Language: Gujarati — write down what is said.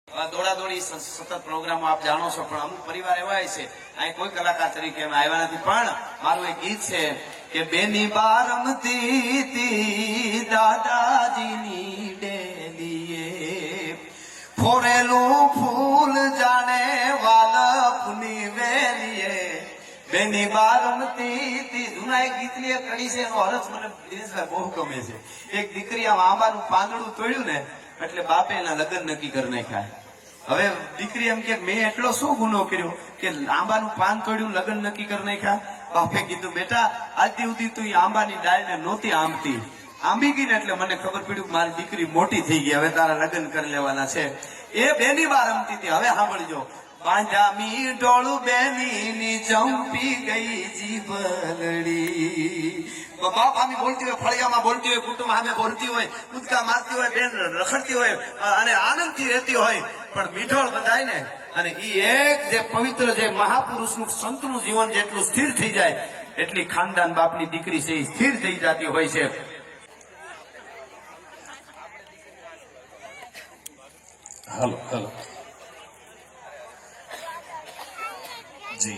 દોડા દોડી સતત પ્રોગ્રામો આપ જાણો છો, પણ અમુક પરિવાર એવા છે અહીં કોઈ કલાકાર તરીકે અમે આવ્યા નથી. પણ મારું એક ગીત છે કે બેની બાર રમતી તી દાદાજીની ડેલીએ, ફોરેલું ફૂલ જાણે વાલપની વેલીએ, બેની બાર રમતી તી. જૂના એક ગીતની એક કડી છે, એનો અર્થ મને દિનેશભાઈ બહુ ગમે છે. એક દીકરી આમ આંબાનું પાંદડું તોડ્યું ને એટલે બાપે એના લગ્ન નક્કી કરી નાખ્યા. હવે દીકરી એમ કે મેં એટલો શું ગુનો કર્યો કે આંબાનું પાન તોડ્યું, લગ્ન નક્કી કરી નાખ્યા. બાપે કીધું બેટા આજથી સુધી તું આંબાની ડાળને નહોતી આંબતી, આંબી ગઈ ને એટલે મને ખબર પડ્યું કે મારી દીકરી મોટી થઈ ગઈ, હવે તારા લગ્ન કરી લેવાના છે. એ બેની વાર રમતી હતી. હવે સાંભળજો. પાંજામી ડોળું બેની ની ચંપી ગઈ જીવલડી. બાપ આમી બોલતી હોય, ફળિયામાં બોલતી હોય, કુટુંબ સામે બોલતી હોય, કૂદકા મારતી હોય, બેન રખડતી હોય અને આનંદથી રહેતી હોય, પણ મીઠોળ બધાય ને. અને ઈ એક જે પવિત્ર જે મહાપુરુષનું સંતનું જીવન જેટલું સ્થિર થઈ જાય એટલી ખાનદાન બાપની દીકરી છે એ સ્થિર થઈ જતી હોય છે. हेलो हेलो जी